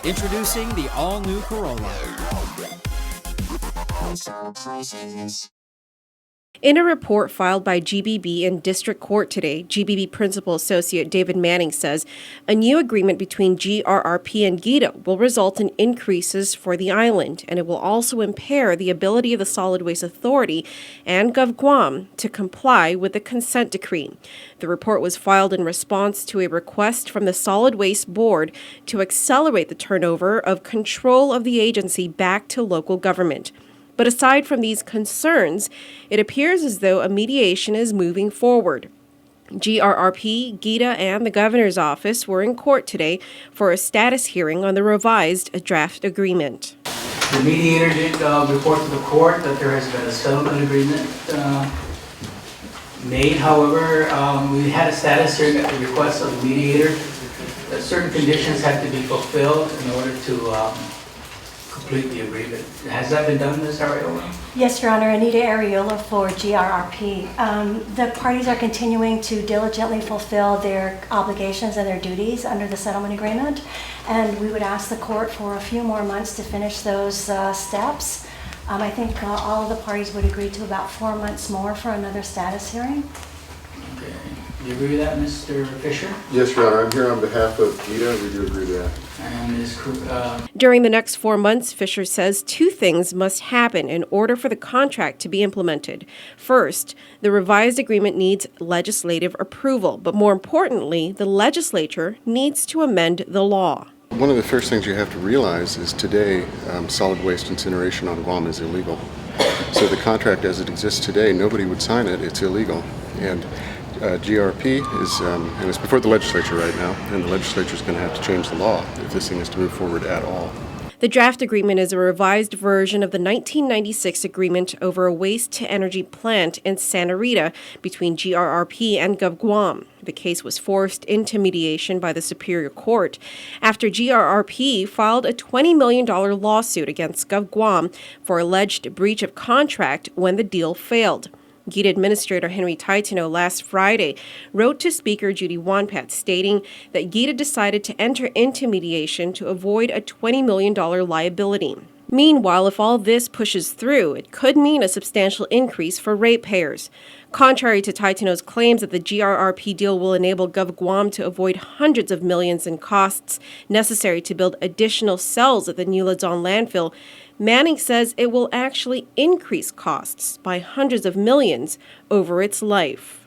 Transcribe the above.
Introducing the all-new Corolla. In a report filed by GBB in District Court today, GBB Principal Associate David Manning says a new agreement between GRRP and GITA will result in increases for the island, and it will also impair the ability of the Solid Waste Authority and GovGuam to comply with the consent decree. The report was filed in response to a request from the Solid Waste Board to accelerate the turnover of control of the agency back to local government. But aside from these concerns, it appears as though a mediation is moving forward. GRRP, GITA, and the governor's office were in court today for a status hearing on the revised draft agreement. The mediator did report to the court that there has been a settlement agreement made. However, we had a status hearing at the request of the mediator that certain conditions had to be fulfilled in order to complete the agreement. Has that been done, Ms. Ariola? Yes, Your Honor. Anita Ariola for GRRP. The parties are continuing to diligently fulfill their obligations and their duties under the settlement agreement, and we would ask the court for a few more months to finish those steps. I think all of the parties would agree to about 4 months more for another status hearing. Okay. Do you agree with that, Mr. Fisher? Yes, Your Honor. I'm here on behalf of GITA. We do agree with that. And Ms. During the next 4 months, Fisher says two things must happen in order for the contract to be implemented. First, the revised agreement needs legislative approval, but more importantly, the legislature needs to amend the law. One of the first things you have to realize is today solid waste incineration on Guam is illegal. So the contract as it exists today, nobody would sign it. It's illegal. And GRP is, and it's before the legislature right now, and the legislature is going to have to change the law if this thing is to move forward at all. The draft agreement is a revised version of the 1996 agreement over a waste-to-energy plant in Santa Rita between GRRP and GovGuam. The case was forced into mediation by the Superior Court after GRRP filed a $20 million lawsuit against GovGuam for alleged breach of contract when the deal failed. GITA Administrator Henry Taitano last Friday wrote to Speaker Judy Wonpat stating that GITA decided to enter into mediation to avoid a $20 million liability. Meanwhile, if all this pushes through, it could mean a substantial increase for ratepayers. Contrary to Taitano's claims that the GRRP deal will enable GovGuam to avoid hundreds of millions in costs necessary to build additional cells at the New Luzon landfill, Manning says it will actually increase costs by hundreds of millions over its life.